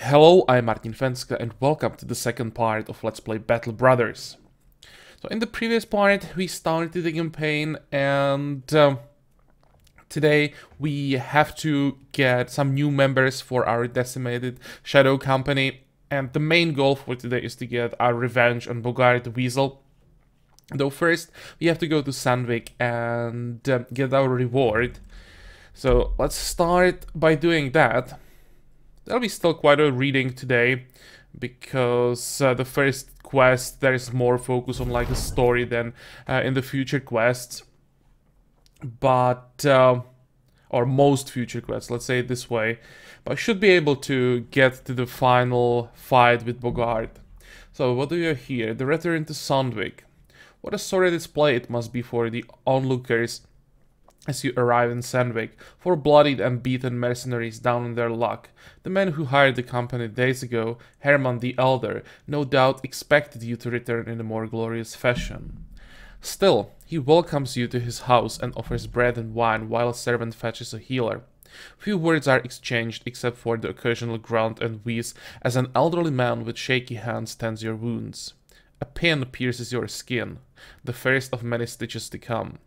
Hello, I'm Martin Fencka and welcome to the second part of Let's Play Battle Brothers. So in the previous part we started the campaign and today we have to get some new members for our decimated Shadow Company, and the main goal for today is to get our revenge on Hoggard the Weasel. Though first we have to go to Sandvik and get our reward. So let's start by doing that. There'll be still quite a reading today, because the first quest there is more focus on like the story than in the future quests. But or most future quests, let's say it this way. But I should be able to get to the final fight with Hoggard. So what do you hear? The return to Sandvik. What a sorry display it must be for the onlookers as you arrive in Sandvik, four bloodied and beaten mercenaries down on their luck. The man who hired the company days ago, Herman the Elder, no doubt expected you to return in a more glorious fashion. Still, he welcomes you to his house and offers bread and wine while a servant fetches a healer. Few words are exchanged except for the occasional grunt and wheeze as an elderly man with shaky hands tends your wounds. A pin pierces your skin, the first of many stitches to come.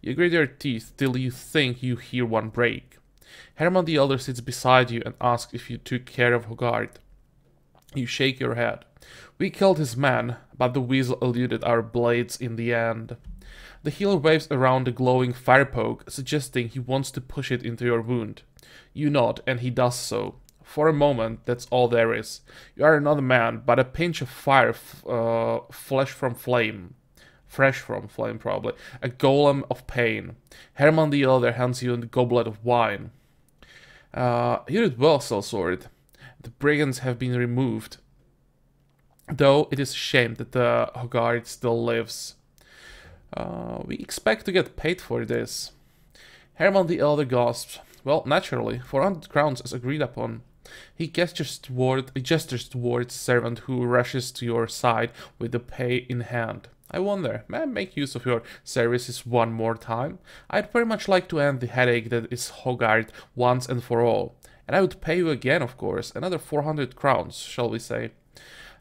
You grit your teeth till you think you hear one break. Herman the Elder sits beside you and asks if you took care of Hoggard. You shake your head. We killed his man, but the weasel eluded our blades in the end. The healer waves around a glowing fire poke, suggesting he wants to push it into your wound. You nod, and he does so. For a moment, that's all there is. You are not a man, but a pinch of fire, fresh from flame, probably. A golem of pain. Herman the Elder hands you a goblet of wine. You did well, sellsword. The brigands have been removed, though it is a shame that the Hoggard still lives. We expect to get paid for this. Herman the Elder gasps. Well, naturally, 400 crowns as agreed upon. He gestures towards the servant who rushes to your side with the pay in hand. I wonder, may I make use of your services one more time? I'd very much like to end the headache that is Hoggard once and for all. And I would pay you again, of course, another 400 crowns, shall we say.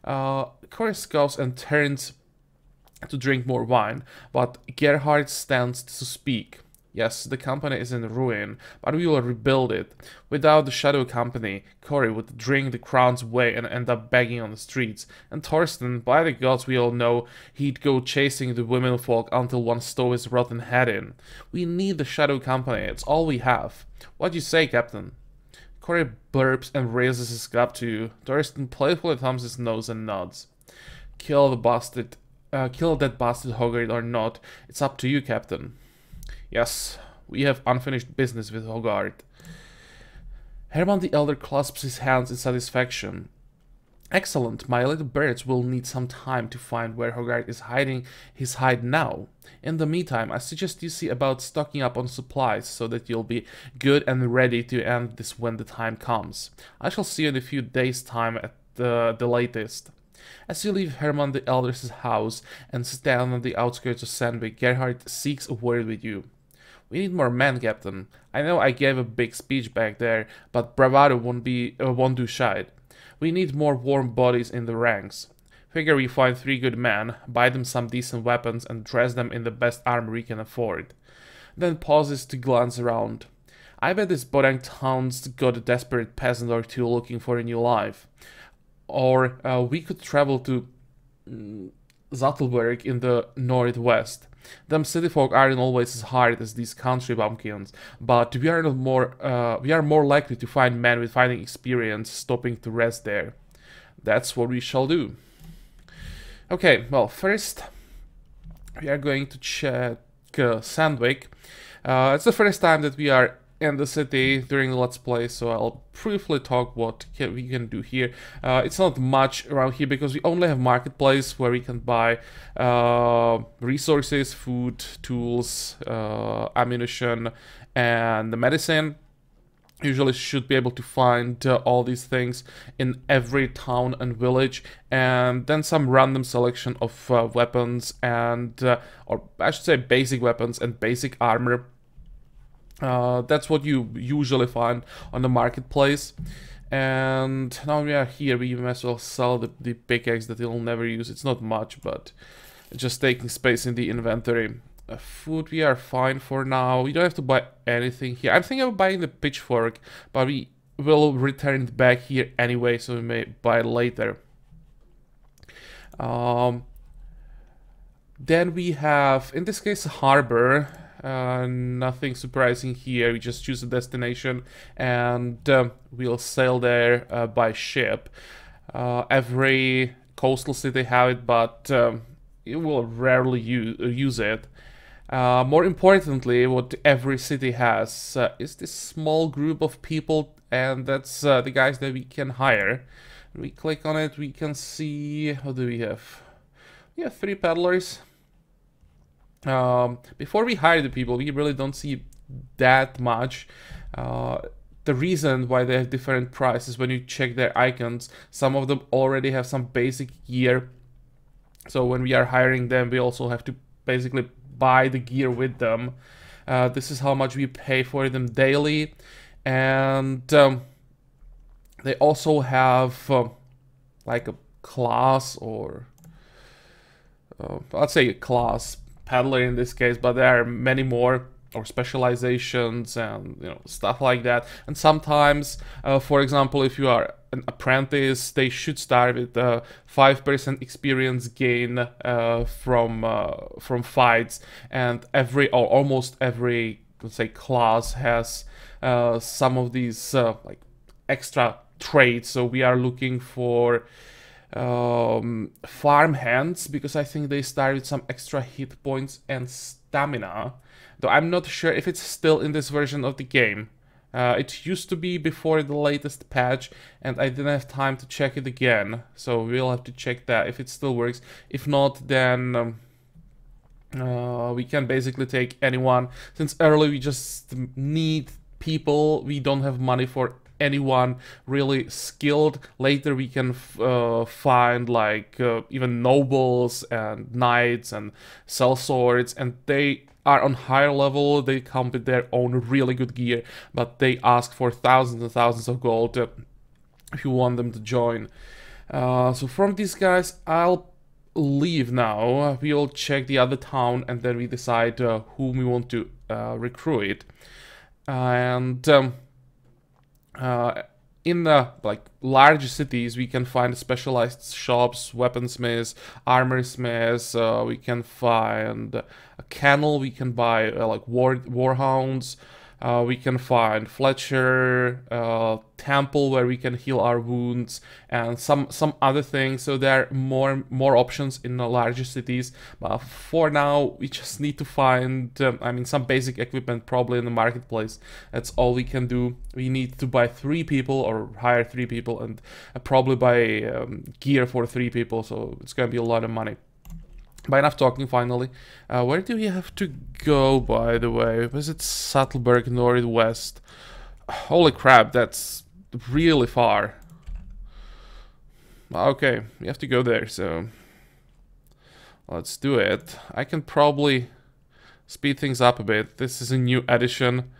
Corey scoffs and turns to drink more wine, but Gerhard stands to speak. Yes, the company is in ruin, but we will rebuild it. Without the Shadow Company, Corey would drink the crowns away and end up begging on the streets. And Thorsten, by the gods we all know, he'd go chasing the women folk until one stove his rotten head in. We need the Shadow Company, it's all we have. What do you say, Captain? Corey burps and raises his cup to you. Thorsten playfully thumbs his nose and nods. Kill that bastard Hoggard or not, it's up to you, Captain. Yes, we have unfinished business with Hoggard. Herman the Elder clasps his hands in satisfaction. Excellent, my little birds will need some time to find where Hoggard is hiding his hide now. In the meantime, I suggest you see about stocking up on supplies so that you'll be good and ready to end this when the time comes. I shall see you in a few days' time at the latest. As you leave Herman the Elder's house and stand on the outskirts of Sandvik, Gerhard seeks a word with you. We need more men, Captain. I know I gave a big speech back there, but bravado won't do shite. We need more warm bodies in the ranks. Figure we find 3 good men, buy them some decent weapons and dress them in the best armor we can afford. Then pauses to glance around. I bet this Bodang town's got a desperate peasant or two looking for a new life. Or we could travel to Zattelberg in the northwest. Them city folk aren't always as hard as these country bumpkins, but we are more likely to find men with fighting experience stopping to rest there. That's what we shall do. Okay, well, first we are going to check Sandvik. It's the first time that we are in the city during the Let's Play, so I'll briefly talk what we can do here. It's not much around here because we only have marketplace where we can buy resources, food, tools, ammunition, and the medicine. Usually should be able to find all these things in every town and village, and then some random selection of weapons and, or I should say basic weapons and basic armor. That's what you usually find on the marketplace. And now we are here, we might as well sell the pickaxe that we'll never use. It's not much, but just taking space in the inventory. Food we are fine for now. We don't have to buy anything here. I'm thinking of buying the pitchfork, but we will return it back here anyway, so we may buy it later. Then we have, in this case, a harbor. Nothing surprising here. We just choose a destination and we'll sail there by ship. Every coastal city have it, but it will rarely use it. More importantly, what every city has is this small group of people, and that's the guys that we can hire. We click on it, we can see, what do we have? We have 3 peddlers. Before we hire the people, we really don't see that much. The reason why they have different prices, when you check their icons, some of them already have some basic gear. So when we are hiring them, we also have to basically buy the gear with them. This is how much we pay for them daily. And they also have like a class, or let's say a class peddler in this case, but there are many more, or specializations and, you know, stuff like that. And sometimes, for example, if you are an apprentice, they should start with 5% experience gain from fights, and every, or almost every, let's say, class has some of these like extra traits. So we are looking for farm hands, because I think they start with some extra hit points and stamina, though I'm not sure if it's still in this version of the game. It used to be before the latest patch, and I didn't have time to check it again, so we'll have to check that if it still works. If not, then we can basically take anyone. Since early we just need people, we don't have money for anyone really skilled. Later we can find like even nobles and knights and sellswords, and they are on higher level. They come with their own really good gear, but they ask for thousands and thousands of gold if you want them to join. So from these guys I'll leave now. We'll check the other town, and then we decide whom we want to recruit. And in the like large cities, we can find specialized shops, weaponsmiths, armor smiths. We can find a kennel. We can buy like warhounds. We can find Fletcher, temple where we can heal our wounds, and some other things. So there are more options in the larger cities. But for now, we just need to find, I mean, some basic equipment probably in the marketplace. That's all we can do. We need to buy 3 people or hire 3 people, and probably buy gear for 3 people. So it's gonna be a lot of money. But enough talking, finally. Where do we have to go, by the way? Visit Sattleburg, northwest. Holy crap, that's really far. Okay, we have to go there, so let's do it. I can probably speed things up a bit. This is a new addition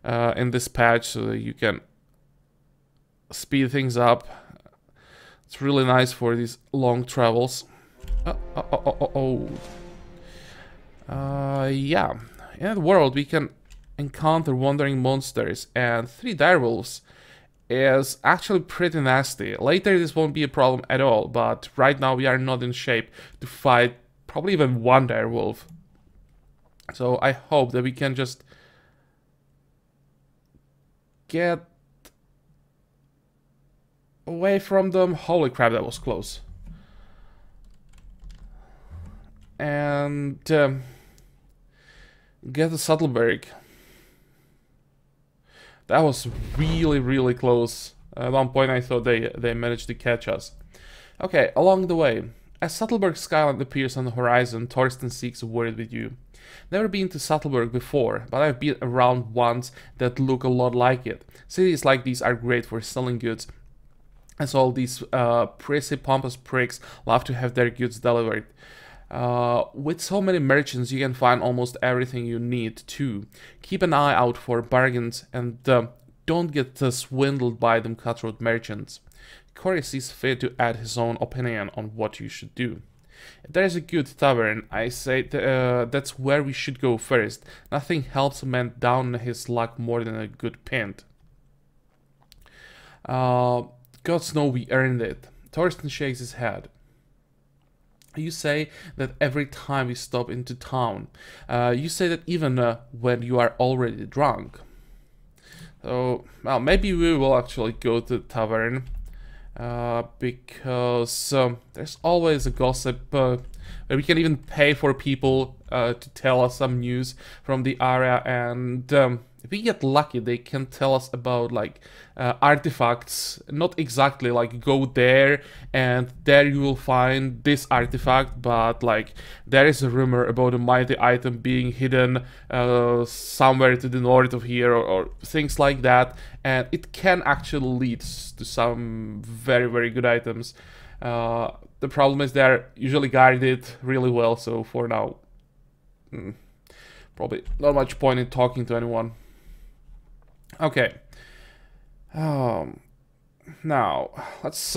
in this patch, so that you can speed things up. It's really nice for these long travels. Yeah. In the world, we can encounter wandering monsters, and 3 direwolves is actually pretty nasty. Later, this won't be a problem at all, but right now we are not in shape to fight probably even 1 direwolf. So I hope that we can just get away from them. Holy crap, that was close. And get to Sattleburg. That was really close. At one point I thought they managed to catch us. Okay, along the way, as Sattleburg skyline appears on the horizon, Thorsten seeks a word with you. Never been to Sattleburg before, but I've been around ones that look a lot like it. Cities like these are great for selling goods, as all these prissy pompous pricks love to have their goods delivered. With so many merchants, you can find almost everything you need too. Keep an eye out for bargains, and don't get swindled by them cutthroat merchants. Corey sees fit to add his own opinion on what you should do. If there is a good tavern, I say that's where we should go first. Nothing helps a man down his luck more than a good pint. Gods know we earned it. Thorsten shakes his head. You say that every time we stop into town. You say that even when you are already drunk. So, well, maybe we will actually go to the tavern. Because there's always a gossip where we can even pay for people to tell us some news from the area, and if we get lucky they can tell us about like artifacts. Not exactly like go there and there you will find this artifact, but like there is a rumor about a mighty item being hidden somewhere to the north of here, or things like that, and it can actually lead to some very good items. The problem is they're usually guarded really well, so for now probably not much point in talking to anyone. Okay, now let's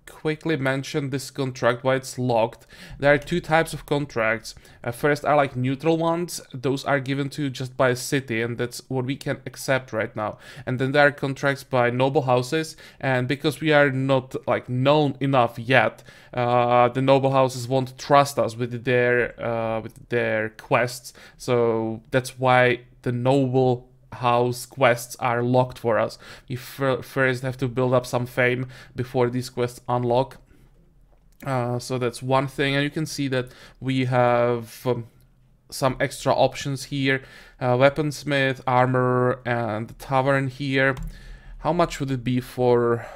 quickly mention this contract, why it's locked. There are two types of contracts. First are like neutral ones. Those are given to just by a city, and that's what we can accept right now. And then there are contracts by noble houses, and because we are not like known enough yet, the noble houses won't trust us with their quests. So that's why the noble house quests are locked for us. We first have to build up some fame before these quests unlock. So that's one thing, and you can see that we have some extra options here. Weaponsmith, armor, and the tavern here. How much would it be for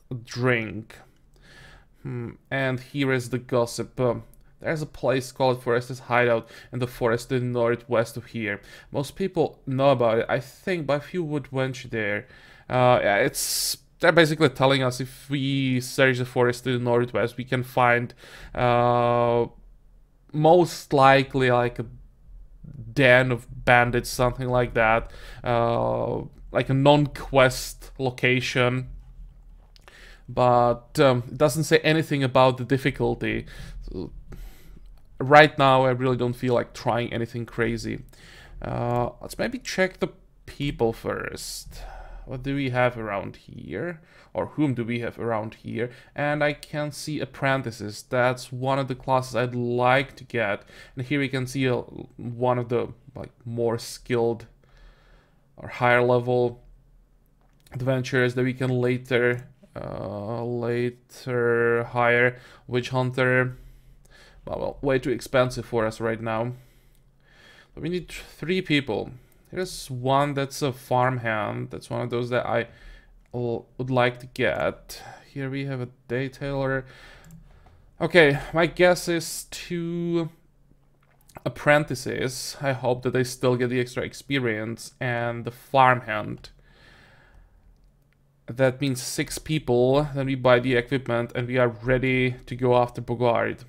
a drink? And here is the gossip. There's a place called Forester's Hideout in the forest to the northwest of here. Most people know about it, I think, but few would venture there. Yeah, they're basically telling us if we search the forest to the northwest, we can find most likely like a den of bandits, something like that. Like a non-quest location. But it doesn't say anything about the difficulty. So, right now, I really don't feel like trying anything crazy. Let's maybe check the people first. What do we have around here? Or whom do we have around here? And I can see apprentices. That's one of the classes I'd like to get. And here we can see one of the like more skilled or higher level adventurers that we can later hire. Witch hunter. Well, way too expensive for us right now. But we need 3 people. Here's one that's a farmhand. That's one of those that I would like to get. Here we have a detailer. Okay, my guess is 2 apprentices. I hope that they still get the extra experience. And the farmhand. That means 6 people. Then we buy the equipment and we are ready to go after Hoggard.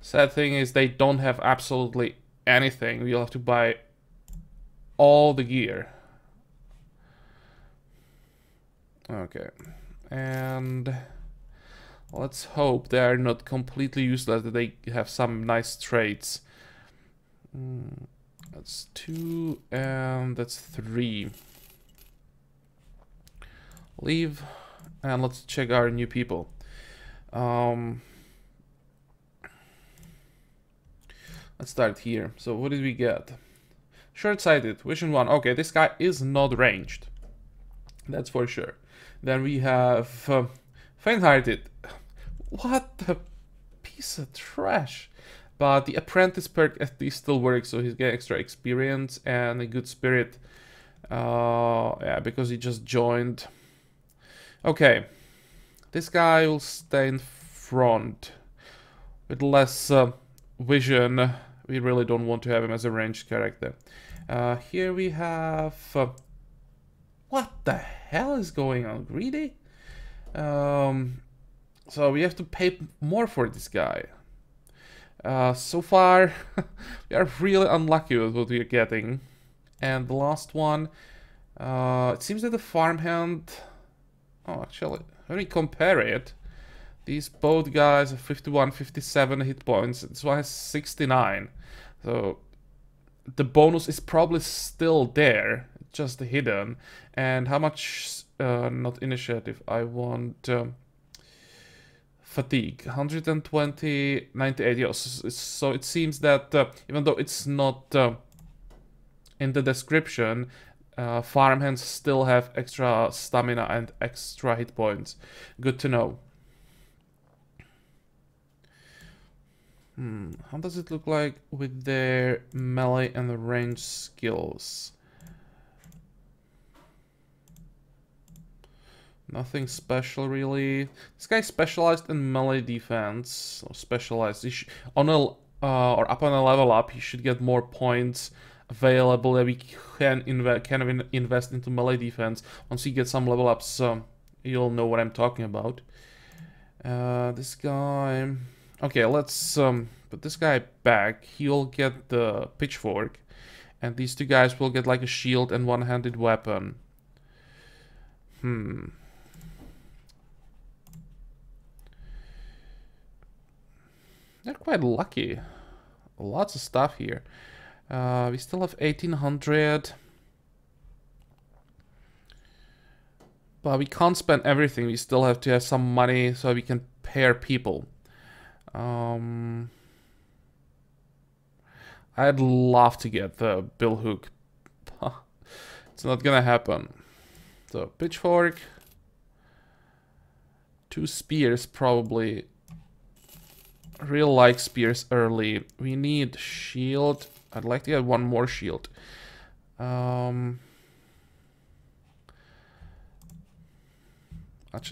Sad thing is they don't have absolutely anything. We'll have to buy all the gear. Okay. And let's hope they are not completely useless, that they have some nice traits. That's 2 and that's 3. Leave. And let's check our new people. Let's start here. So what did we get? Short-sighted, vision 1. Okay, this guy is not ranged. That's for sure. Then we have faint-hearted. What a piece of trash. But the apprentice perk at least still works, so he's getting extra experience and a good spirit. Yeah, because he just joined. Okay, this guy will stay in front with less vision. We really don't want to have him as a ranged character. Here we have... what the hell is going on? Greedy? So we have to pay more for this guy. So far, we are really unlucky with what we are getting. And the last one, It seems that the farmhand... Oh, actually, when we compare it, these both guys have 51, 57 hit points. This one has 69. So the bonus is probably still there, just hidden. And how much, not initiative, I want fatigue, 120, 98, yes. So it seems that even though it's not in the description, farmhands still have extra stamina and extra hit points. Good to know. How does it look like with their melee and the range skills? Nothing special really. This guy specialized in melee defense. Or specialized. On a or up on a level up, he should get more points available that we can invest into melee defense. Once he gets some level ups, you'll know what I'm talking about. This guy. Okay, let's put this guy back. He'll get the pitchfork, and these two guys will get like a shield and one-handed weapon. They're quite lucky. Lots of stuff here. We still have 1800. But we can't spend everything. We still have to have some money so we can pay our people. I'd love to get the bill hook. It's not gonna happen. So, pitchfork. 2 spears, probably. Real like spears early. We need shield. I'd like to get 1 more shield. Actually,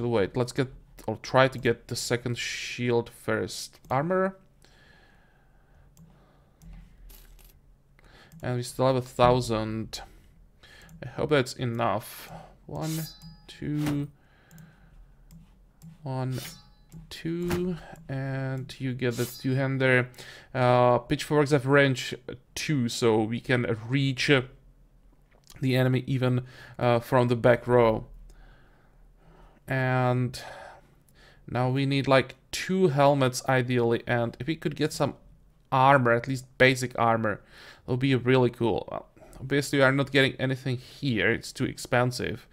wait. Let's get... I'll try to get the second shield first. Armor. And we still have 1,000. I hope that's enough. 1, 2... 1, 2, and you get the two-hander. Pitchforks have range 2, so we can reach the enemy even from the back row. And now we need like 2 helmets ideally, and if we could get some armor, at least basic armor, it would be really cool. Well, obviously we are not getting anything here, it's too expensive.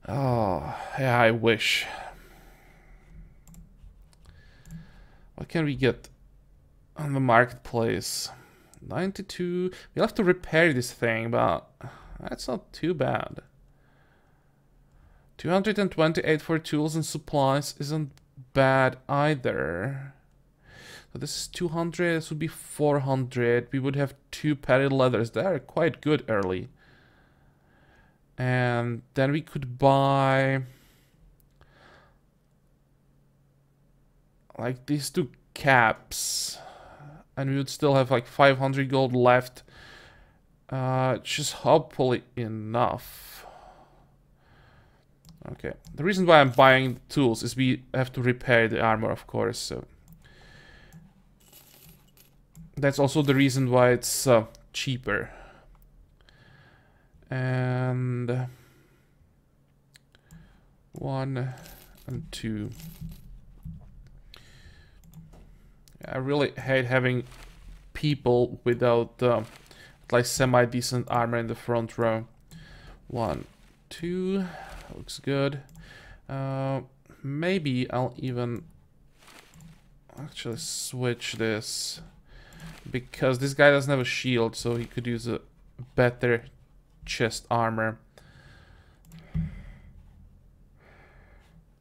Oh, yeah, I wish. What can we get on the marketplace? 92. We'll have to repair this thing, but that's not too bad. 228 for tools and supplies isn't bad either. So this is 200. This would be 400. We would have 2 padded leathers. They are quite good early. And then we could buy... like these 2 caps, and we would still have like 500 gold left. Just hopefully enough. Okay, the reason why I'm buying the tools is we have to repair the armor, of course, so that's also the reason why it's cheaper. And 1 and 2. I really hate having people without like semi-decent armor in the front row. 1, 2, looks good. Maybe I'll even actually switch this, because this guy doesn't have a shield, so he could use a better chest armor.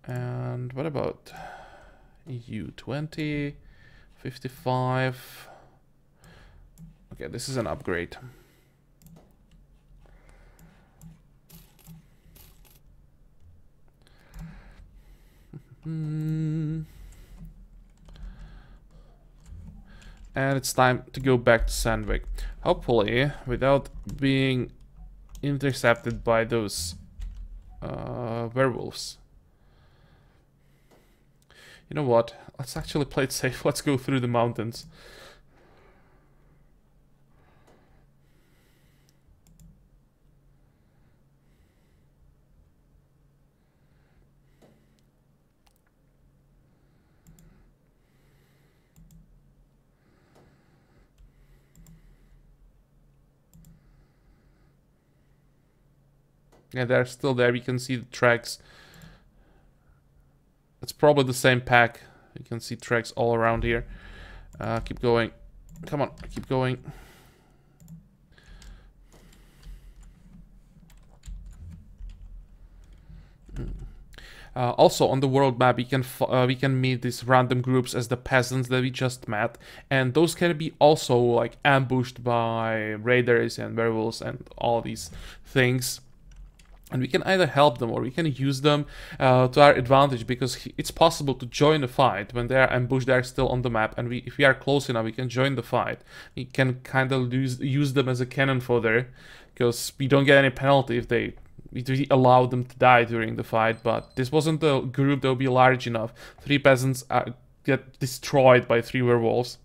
And what about you? 20, 55. Okay, this is an upgrade. And it's time to go back to Sandvik. Hopefully, without being intercepted by those werewolves. You know what? Let's actually play it safe. Let's go through the mountains. Yeah, they're still there. We can see the tracks. It's probably the same pack. You can see tracks all around here. Keep going. Come on, keep going. Also on the world map, we can meet these random groups as the peasants that we just met, and those can be also like ambushed by raiders and werewolves and all these things. And we can either help them or we can use them to our advantage, because it's possible to join the fight when they are ambushed. They are still on the map, and if we are close enough, we can join the fight. We can kind of use them as a cannon fodder, because we don't get any penalty if we allow them to die during the fight. But this wasn't a group that would be large enough. 3 peasants get destroyed by 3 werewolves.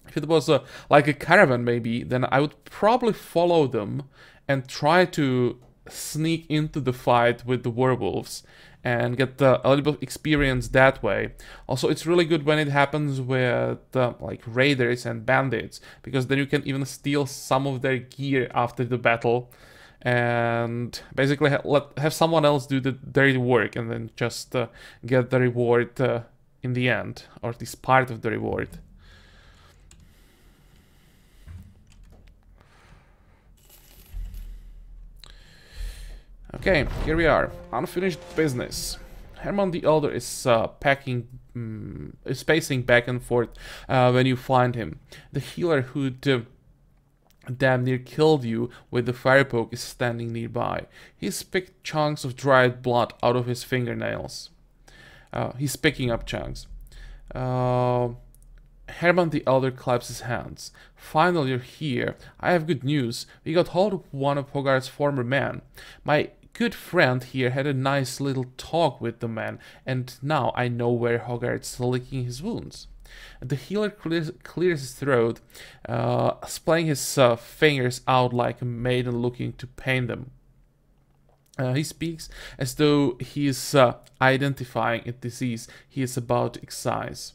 If it was like a caravan maybe, then I would probably follow them and try to sneak into the fight with the werewolves and get a little bit of experience that way. Also, it's really good when it happens with like raiders and bandits, because then you can even steal some of their gear after the battle and basically have someone else do the dirty work, and then just get the reward in the end, or at least part of the reward. Okay, here we are. Unfinished business. Herman the Elder is pacing back and forth when you find him. The healer who'd damn near killed you with the fire poke is standing nearby. He's picked chunks of dried blood out of his fingernails. He's picking up chunks. Herman the Elder claps his hands. Finally, you're here. I have good news. We got hold of one of Hoggard's former men. My good friend here had a nice little talk with the man, and now I know where Hoggard's licking his wounds. The healer clears his throat, splaying his fingers out like a maiden looking to paint them. He speaks as though he is identifying a disease he is about to excise.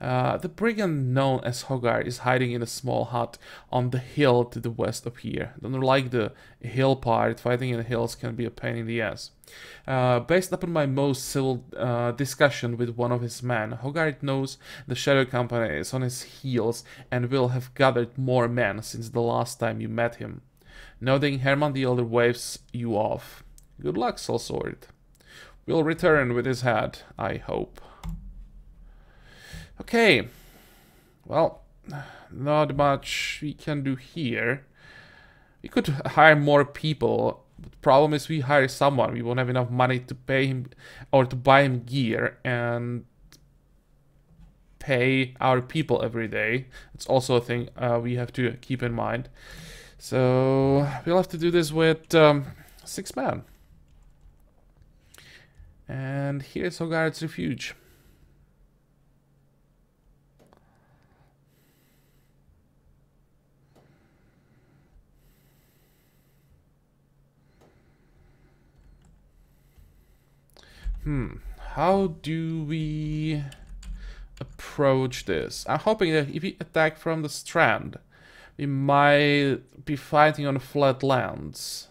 The brigand known as Hoggard is hiding in a small hut on the hill to the west of here. Don't like the hill part. Fighting in the hills can be a pain in the ass. Based upon my most civil discussion with one of his men, Hoggard knows the Shadow Company is on his heels and will have gathered more men since the last time you met him. Nodding, Herman the Elder waves you off. Good luck, Sellsword. We'll return with his head, I hope. Okay, well, not much we can do here. We could hire more people. The problem is we hire someone, we won't have enough money to pay him or to buy him gear and pay our people every day. It's also a thing we have to keep in mind. So we'll have to do this with 6 men. And here's Hoggard's refuge. How do we approach this? I'm hoping that if we attack from the strand, we might be fighting on flat lands.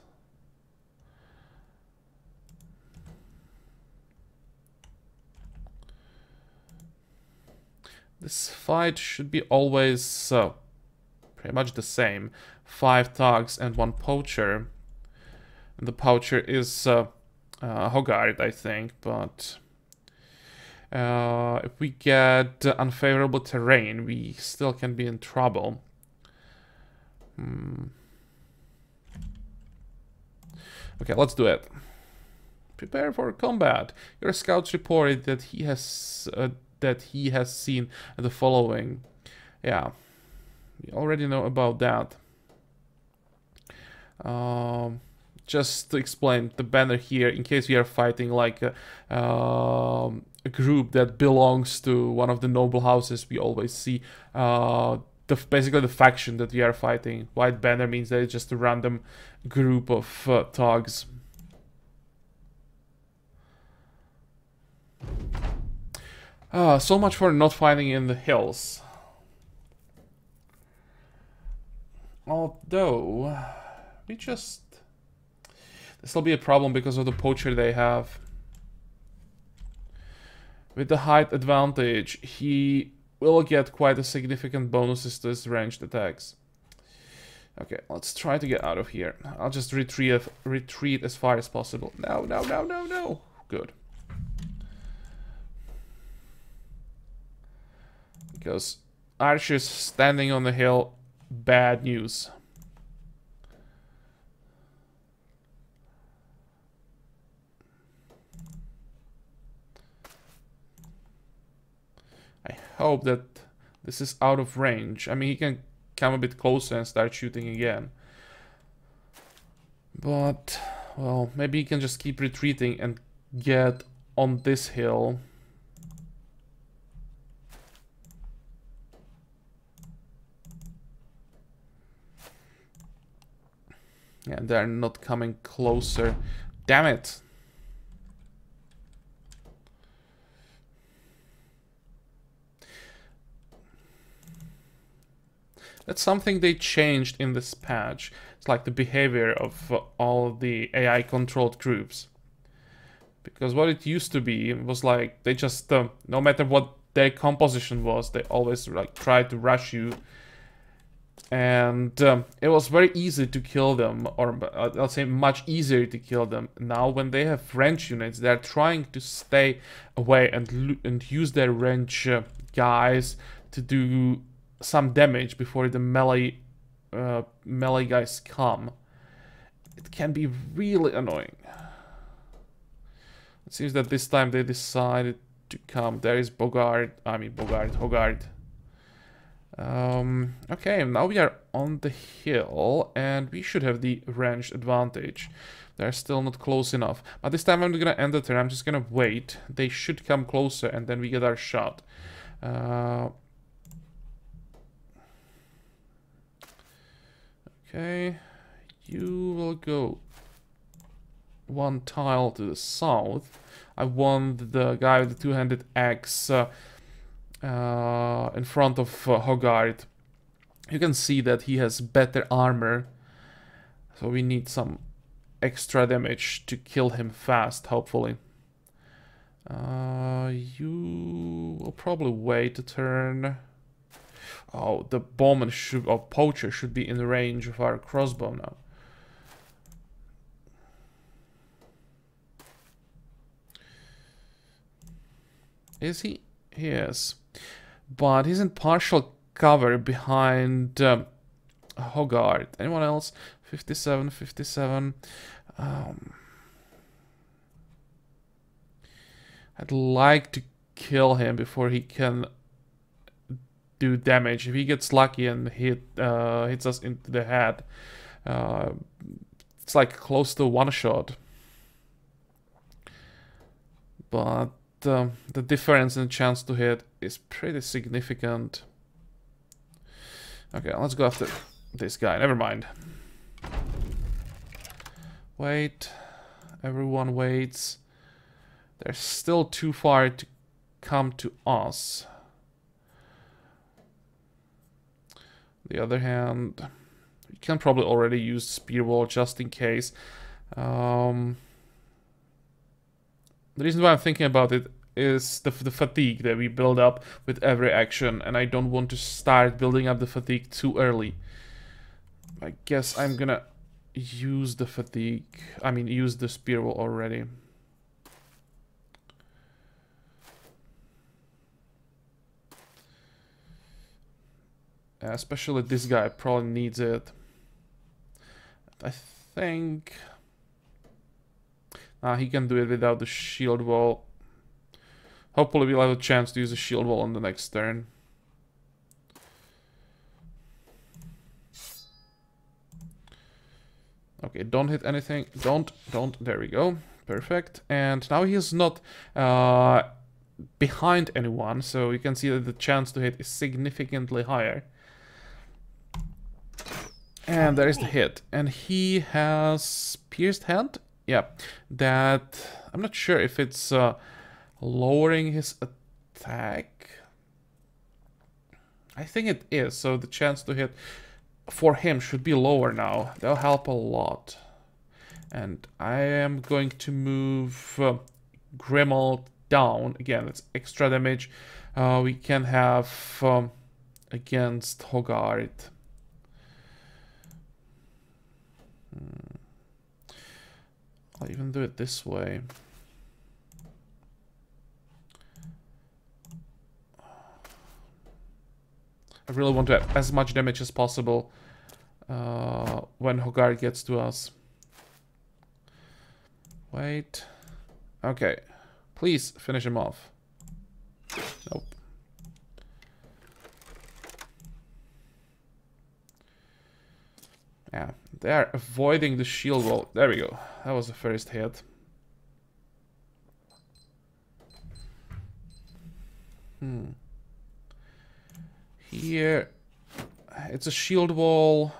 This fight should be always pretty much the same. 5 thugs and 1 poacher. And the poacher is Hoggard, I think, but if we get unfavorable terrain, we still can be in trouble. Okay, let's do it. Prepare for combat. Your scouts reported that he has seen the following. Yeah, we already know about that. Just to explain the banner here, in case we are fighting like a group that belongs to one of the noble houses, we always see basically the faction that we are fighting. White banner means that it's just a random group of thugs. So much for not fighting in the hills. Although, we just... This will be a problem because of the poacher they have. With the height advantage, he will get quite a significant bonuses to his ranged attacks. Okay, let's try to get out of here. I'll just retreat as far as possible. No, no, no, no, no. Good. Because archers standing on the hill, bad news. I hope that this is out of range. I mean, he can come a bit closer and start shooting again. But, well, maybe he can just keep retreating and get on this hill. Yeah, they're not coming closer. Damn it! That's something they changed in this patch. It's like the behavior of all the AI controlled groups. Because what it used to be was like they just, no matter what their composition was, they always like tried to rush you. And it was very easy to kill them, or I'll say much easier to kill them. Now when they have range units, they're trying to stay away and use their range guys to do some damage before the melee guys come. It can be really annoying. It seems that this time they decided to come. There is Hoggard. Okay, now we are on the hill and we should have the ranged advantage. They're still not close enough. But this time I'm not gonna end the turn, I'm just gonna wait. They should come closer and then we get our shot. Okay, you will go one tile to the south. I want the guy with the two-handed axe in front of Hoggard. You can see that he has better armor, so we need some extra damage to kill him fast, hopefully. You will probably wait a turn. Oh, the bowman or poacher should be in range of our crossbow now. Is he? He is. But he's in partial cover behind Hoggard. Anyone else? 57, 57. I'd like to kill him before he can do damage. If he gets lucky and hits us into the head, it's like close to one shot. But the difference in chance to hit is pretty significant. Okay, let's go after this guy. Never mind. Wait. Everyone waits. They're still too far to come to us. On the other hand, we can probably already use Spear Wall just in case. The reason why I'm thinking about it is the fatigue that we build up with every action, and I don't want to start building up the fatigue too early. I guess I'm gonna use the fatigue, use the Spear Wall already. Especially this guy probably needs it. I think he can do it without the shield wall. Hopefully we'll have a chance to use the shield wall on the next turn. Okay, don't hit anything. Don't. There we go. Perfect. And now he is not behind anyone, so you can see that the chance to hit is significantly higher. And there is the hit. And he has pierced hand? Yeah. That... I'm not sure if it's lowering his attack. I think it is, so the chance to hit for him should be lower now. That'll help a lot. And I am going to move Grimmel down. Again, that's extra damage we can have against Hoggard. I'll even do it this way. I really want to have as much damage as possible when Hoggard gets to us. Wait. Okay. Please finish him off. Nope. Yeah, they are avoiding the shield wall. There we go. That was the first hit. Here, it's a shield wall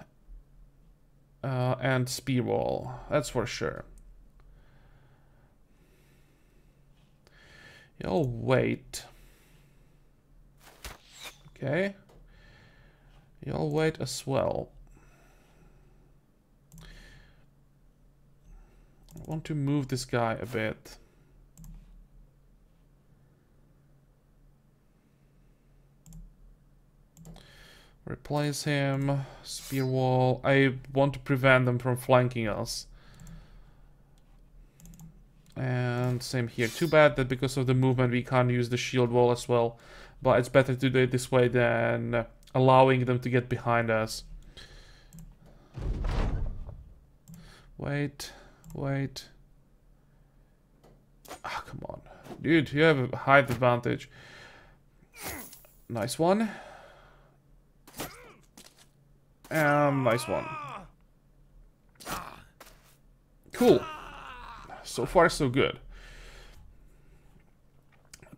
and spear wall. That's for sure. You'll wait. Okay. You'll wait as well. I want to move this guy a bit. Replace him. Spear wall. I want to prevent them from flanking us. And same here. Too bad that because of the movement we can't use the shield wall as well. But it's better to do it this way than allowing them to get behind us. Wait. Wait. Ah, come on. Dude, you have a height advantage. Nice one. And nice one. Cool. So far, so good.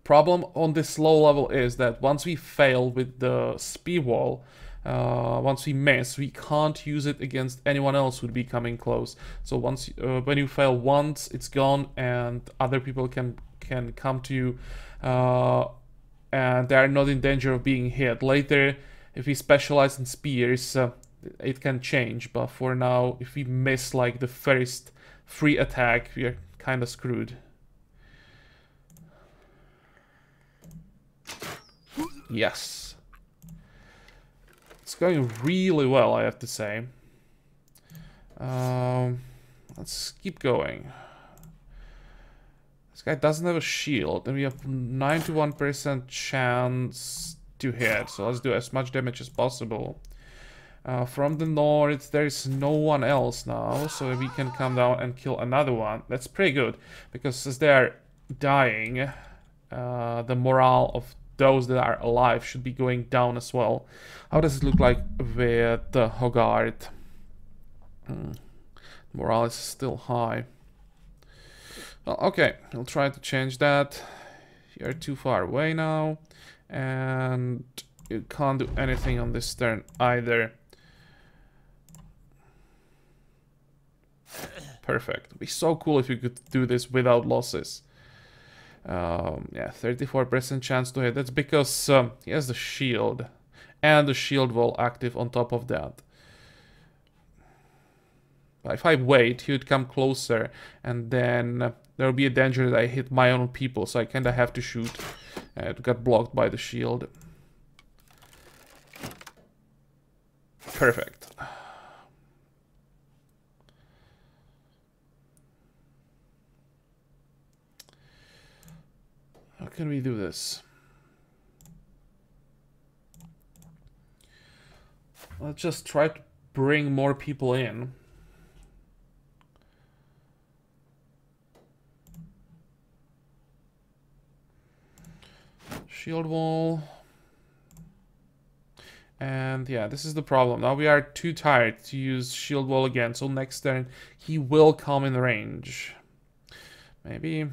Problem on this low level is that once we fail with the spear wall, once we miss, we can't use it against anyone else who'd be coming close. So once, when you fail once, it's gone, and other people can come to you, and they are not in danger of being hit. Later, if we specialize in spears, it can change. But for now, if we miss like the first free attack, we are kind of screwed. Yes. It's going really well, I have to say. Let's keep going. This guy doesn't have a shield, and we have 91% chance to hit, so let's do as much damage as possible. From the north, there is no one else now, so we can come down and kill another one. That's pretty good, because as they are dying, the morale of those that are alive should be going down as well. How does it look like with Hoggard? Morale is still high. Well, okay, I'll try to change that. You're too far away now, and you can't do anything on this turn either. Perfect. It'd be so cool if you could do this without losses. Yeah, 34% chance to hit. That's because he has the shield and the shield wall active on top of that. But if I wait, he would come closer, and then there will be a danger that I hit my own people, so I kind of have to shoot. It got blocked by the shield. Perfect. How can we do this? Let's just try to bring more people in. Shield wall. And yeah, this is the problem. Now we are too tired to use shield wall again, so next turn he will come in range. Maybe.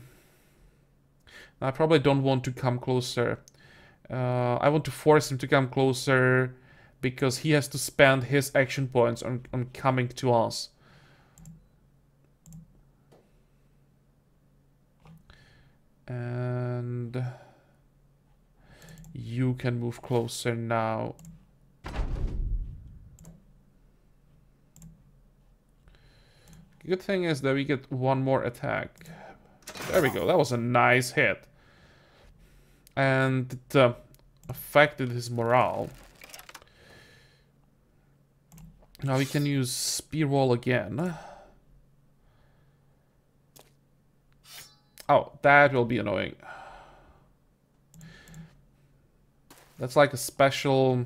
I probably don't want to come closer. I want to force him to come closer because he has to spend his action points on coming to us. And you can move closer now. Good thing is that we get one more attack. There we go, that was a nice hit. And it affected his morale. Now we can use spear wall again. Oh, that will be annoying. That's like a special,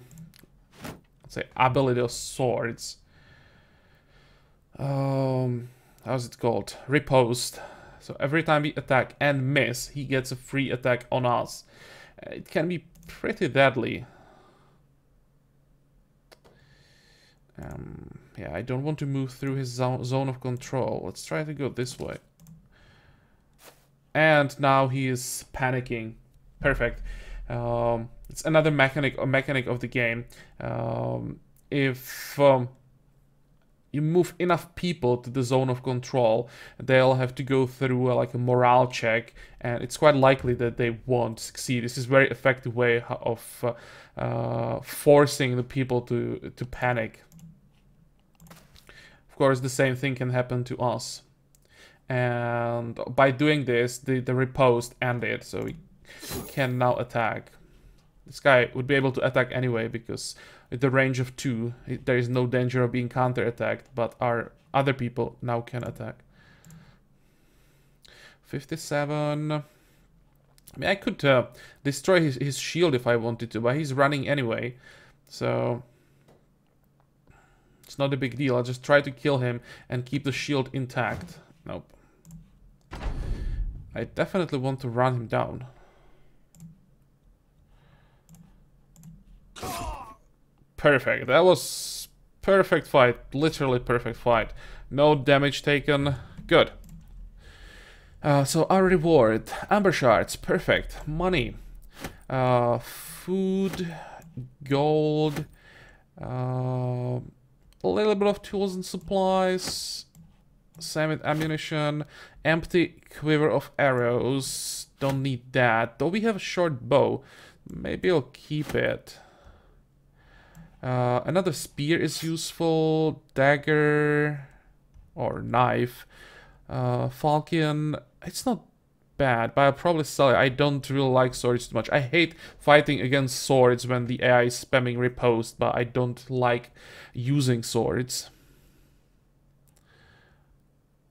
let's say, ability of swords. How's it called? Riposte. So every time we attack and miss, he gets a free attack on us. It can be pretty deadly. Yeah, I don't want to move through his zone of control. Let's try to go this way. And now he is panicking. Perfect. It's another mechanic of the game. If you move enough people to the zone of control, they'll have to go through like a morale check, and it's quite likely that they won't succeed. This is a very effective way of forcing the people to panic. Of course, the same thing can happen to us. And by doing this, the riposte ended, so we can now attack. This guy would be able to attack anyway, because with the range of 2, there is no danger of being counter-attacked, but our other people now can attack. 57. I mean, I could destroy his shield if I wanted to, but he's running anyway, so it's not a big deal. I'll just try to kill him and keep the shield intact. Nope. I definitely want to run him down. Perfect. That was perfect fight. Literally perfect fight. No damage taken. Good. So our reward. Amber shards. Perfect. Money. Food. Gold. A little bit of tools and supplies. Same with ammunition. Empty quiver of arrows. Don't need that. Though we have a short bow. Maybe I'll keep it. Another spear is useful. Dagger. Or knife. Falcon. It's not bad, but I'll probably sell it. I don't really like swords too much. I hate fighting against swords when the AI is spamming riposte, but I don't like using swords.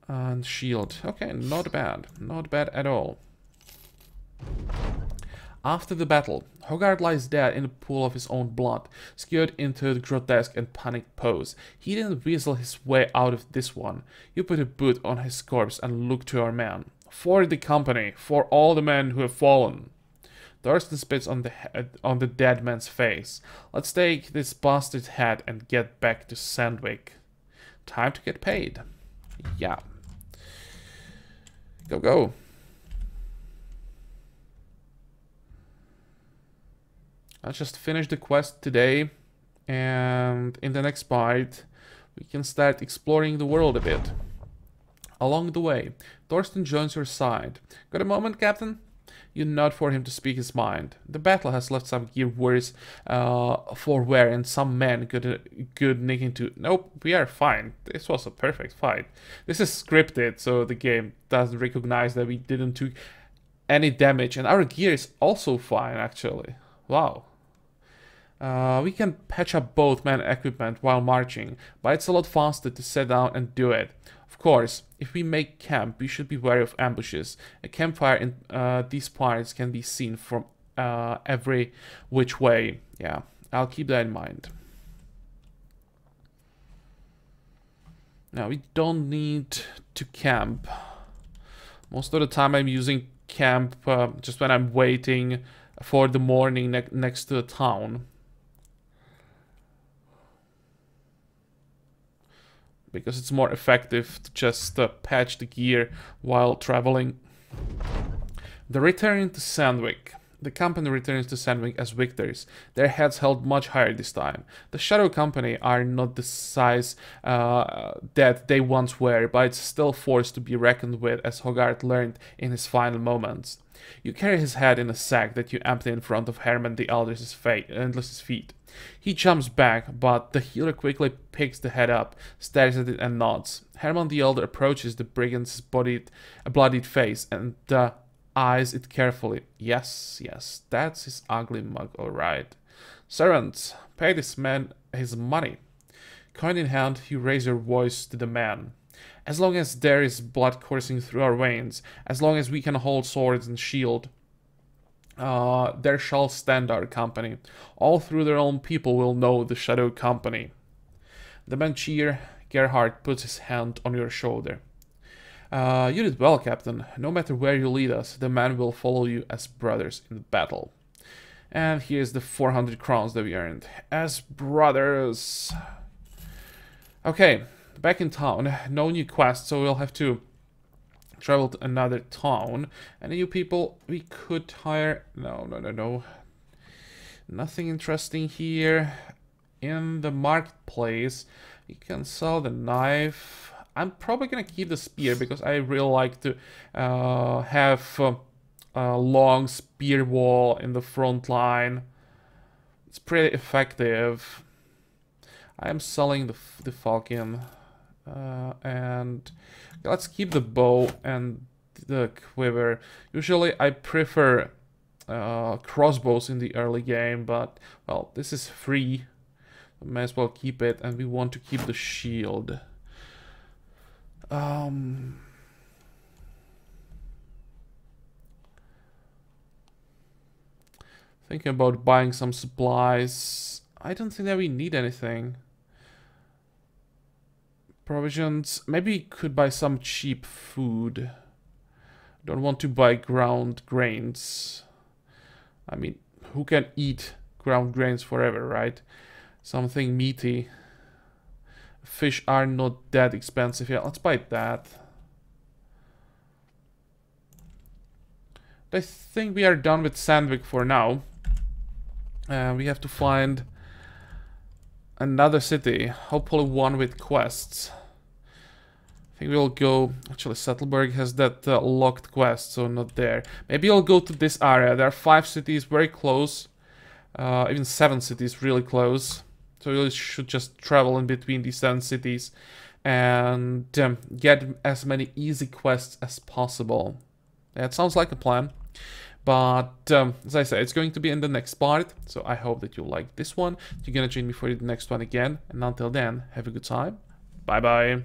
And shield. Okay, not bad. Not bad at all. After the battle, Hoggard lies dead in a pool of his own blood, skewered into a grotesque and panicked pose. He didn't weasel his way out of this one. You put a boot on his corpse and look to our man. For the company, for all the men who have fallen. Thorsten spits on the dead man's face. Let's take this bastard's head and get back to Sandvik. Time to get paid. Yeah. Go, go. Let's just finish the quest today, and in the next part, we can start exploring the world a bit. Along the way, Thorsten joins your side. Got a moment, Captain? You nod for him to speak his mind. The battle has left some gear worse for wear, and some men got a good nicking to... Nope, we are fine. This was a perfect fight. This is scripted, so the game doesn't recognize that we didn't take any damage, and our gear is also fine, actually. Wow. We can patch up both man equipment while marching, but it's a lot faster to sit down and do it. Of course, if we make camp, we should be wary of ambushes. A campfire in these parts can be seen from every which way. Yeah, I'll keep that in mind. Now, we don't need to camp. Most of the time I'm using camp just when I'm waiting for the morning next to the town. Because it's more effective to just patch the gear while traveling. The return to Sandvik. The company returns to Sandwich as victors, their heads held much higher this time. The Shadow Company are not the size that they once were, but it's still forced to be reckoned with, as Hoggard learned in his final moments. You carry his head in a sack that you empty in front of Herman the Elder's feet. He jumps back, but the healer quickly picks the head up, stares at it and nods. Herman the Elder approaches the brigand's bloodied face and eyes it carefully. Yes, that's his ugly mug, alright. Servants, pay this man his money. Coin in hand, you raise your voice to the man. As long as there is blood coursing through our veins, as long as we can hold swords and shield, there shall stand our company. All through their own people will know the Shadow Company. The men cheer. Gerhard puts his hand on your shoulder. You did well, Captain. No matter where you lead us, the men will follow you as brothers in battle. And here's the 400 crowns that we earned. As brothers. Okay, back in town. No new quest, so we'll have to travel to another town. Any new people we could hire? No. Nothing interesting here. In the marketplace, you can sell the knife. I'm probably gonna keep the spear because I really like to have a long spear wall in the front line. It's pretty effective. I am selling the falcon, and let's keep the bow and the quiver. Usually I prefer crossbows in the early game, but well, this is free. We may as well keep it, and we want to keep the shield. Thinking about buying some supplies. I don't think that we need anything. Provisions. Maybe could buy some cheap food. Don't want to buy ground grains. I mean, who can eat ground grains forever, right? Something meaty. Fish are not that expensive. Yeah, let's buy that. I think we are done with Sandvik for now. We have to find another city. Hopefully one with quests. I think we'll go... Actually, Settleburg has that locked quest, so not there. Maybe I'll go to this area. There are 5 cities very close. Even 7 cities really close. So you should just travel in between these 7 cities and get as many easy quests as possible. Yeah, it sounds like a plan. But as I said, it's going to be in the next part. So I hope that you like this one. You're gonna join me for the next one again. And until then, have a good time. Bye bye.